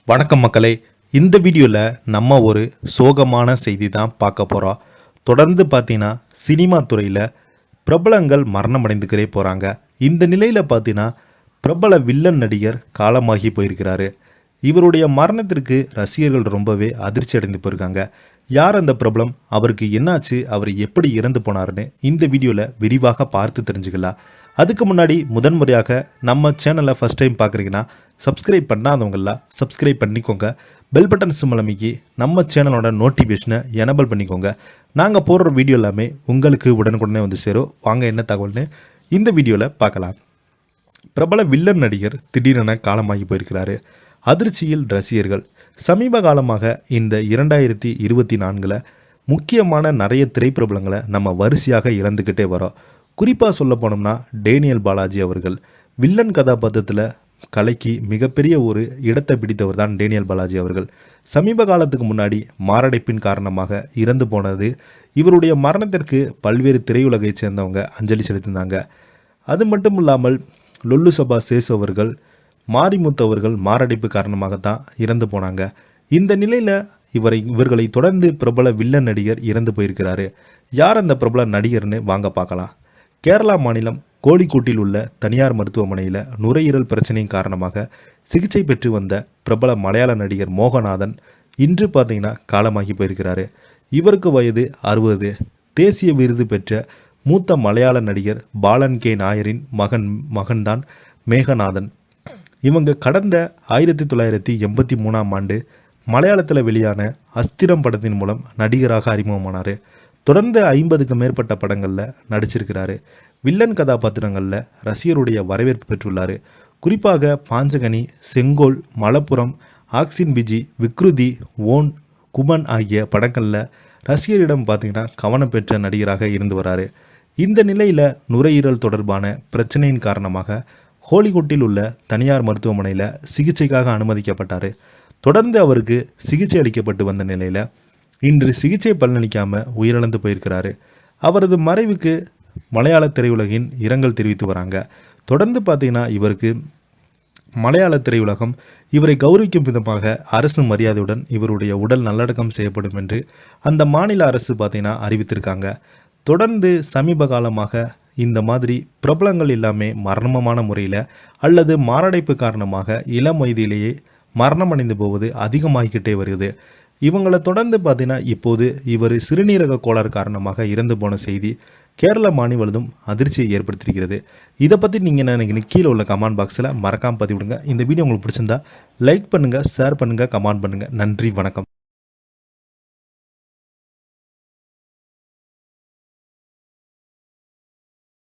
வணக்கம் மக்களே. இந்த வீடியோவில் நம்ம ஒரு சோகமான செய்தி தான் பார்க்க போகிறோம். தொடர்ந்து பார்த்தீங்கன்னா சினிமா துறையில் பிரபலங்கள் மரணம் அடைந்துக்கிறே போகிறாங்க. இந்த நிலையில் பார்த்தீங்கன்னா பிரபல வில்லன் நடிகர் காலமாகி போயிருக்கிறாரு. இவருடைய மரணத்திற்கு ரசிகர்கள் ரொம்பவே அதிர்ச்சி அடைந்து போயிருக்காங்க. யார் அந்த பிரபலம், அவருக்கு என்னாச்சு, அவர் எப்படி இறந்து போனார்னு இந்த வீடியோவில் விரிவாக பார்த்து தெரிஞ்சுக்கலாம். அதுக்கு முன்னாடி முதன்முறையாக நம்ம சேனலை ஃபஸ்ட் டைம் பார்க்குறீங்கன்னா சப்ஸ்கிரைப் பண்ணாதவங்களாம் சப்ஸ்கிரைப் பண்ணிக்கோங்க. பெல் பட்டன் சிம்பல் அமைக்கி நம்ம சேனலோட நோட்டிஃபிகேஷனை எனபிள் பண்ணிக்கோங்க. நாங்கள் போடுற வீடியோ எல்லாமே உங்களுக்கு உடனுக்குடனே வந்து சேரும். வாங்க என்ன தகவல்னு இந்த வீடியோவில் பார்க்கலாம். பிரபல வில்லன் நடிகர் திடீரென காலமாகி போயிருக்கிறாரு. அதிர்ச்சியில் ரசிகர்கள். சமீப காலமாக இந்த 2024 முக்கியமான நிறைய திரைப்பிரபலங்களை நம்ம வரிசையாக இழந்துக்கிட்டே வரோம். குறிப்பாக சொல்ல போனோம்னா டேனியல் பாலாஜி அவர்கள் வில்லன் கதாபாத்திரத்தில் கலைக்கு மிகப்பெரிய ஒரு இடத்தை பிடித்தவர் தான் டேனியல் பாலாஜி அவர்கள். சமீப காலத்துக்கு முன்னாடி மாரடைப்பின் காரணமாக இறந்து போனது. இவருடைய மரணத்திற்கு பல்வேறு திரையுலகை சேர்ந்தவங்க அஞ்சலி செலுத்தினாங்க. அது மட்டும் இல்லாமல் லொல்லு சபா சேசு அவர்கள், மாரிமுத்து அவர்கள் மாரடைப்பு காரணமாகத்தான் இறந்து போனாங்க. இந்த நிலையில் இவர்களை தொடர்ந்து பிரபல வில்லன் நடிகர் இறந்து போயிருக்கிறாரு. யார் அந்த பிரபல நடிகர்னு வாங்க பார்க்கலாம். கேரளா மாநிலம் கோழிக்கோட்டில் உள்ள தனியார் மருத்துவமனையில் நுரையீரல் பிரச்சனையின் காரணமாக சிகிச்சை பெற்று வந்த பிரபல மலையாள நடிகர் மோகநாதன் இன்று பார்த்தீங்கன்னா காலமாகி போயிருக்கிறாரு. இவருக்கு வயது 60. தேசிய விருது பெற்ற மூத்த மலையாள நடிகர் பாலன் கே நாயரின் மகன்தான் மேகநாதன். இவங்க கடந்த 1983 மலையாளத்தில் வெளியான அஸ்திரம் படத்தின் மூலம் நடிகராக அறிமுகமானார். தொடர்ந்து 50க்கும் மேற்பட்ட படங்களில் நடிச்சிருக்கிறாரு. வில்லன் கதாபாத்திரங்களில் ரசிகருடைய வரவேற்பு பெற்றுள்ளார். குறிப்பாக பாஞ்சகனி, செங்கோல், மலப்புரம், ஆக்சின் பிஜி, விக்ருதி, ஓன், குமன் ஆகிய படங்களில் ரசிகரிடம் பார்த்திங்கன்னா கவனம் பெற்ற நடிகராக இருந்து வராரு. இந்த நிலையில் நுரையீரல் தொடர்பான பிரச்சனையின் காரணமாக கோழிக்கோட்டில் உள்ள தனியார் மருத்துவமனையில் சிகிச்சைக்காக அனுமதிக்கப்பட்டார். தொடர்ந்து அவருக்கு சிகிச்சை அளிக்கப்பட்டு வந்த நிலையில் இன்று சிகிச்சை பலனளிக்காமல் உயிரிழந்து போயிருக்கிறாரு. அவரது மறைவுக்கு மலையாள திரையுலகின் இரங்கல் தெரிவித்து வராங்க. தொடர்ந்து பார்த்தீங்கன்னா இவருக்கு மலையாள திரையுலகம் இவரை கௌரவிக்கும் விதமாக அரசு மரியாதையுடன் இவருடைய உடல் நல்லடக்கம் செய்யப்படும் என்று அந்த மாநில அரசு பார்த்தீங்கன்னா அறிவித்திருக்காங்க. தொடர்ந்து சமீப காலமாக இந்த மாதிரி பிரபலங்கள் எல்லாமே மர்மமான முறையில் அல்லது மாரடைப்பு காரணமாக இளம் வயதிலேயே மரணமடைந்து போவது அதிகமாகிக்கிட்டே வருது. இவங்களை தொடர்ந்து பார்த்தீங்கன்னா இப்போது இவர் சிறுநீரக கோளாறு காரணமாக இறந்து போன செய்தி கேரள மாநிலம் அதிர்ச்சியை ஏற்படுத்தியிருக்கிறது. இதை பற்றி நீங்கள் என்ன நினைக்கிறீங்க? கீழே உள்ள கமெண்ட் பாக்ஸில் மறக்காமல் பதிவிடுங்க. இந்த வீடியோ உங்களுக்கு பிடிச்சிருந்தா லைக் பண்ணுங்கள், ஷேர் பண்ணுங்கள், கமெண்ட் பண்ணுங்கள். நன்றி, வணக்கம்.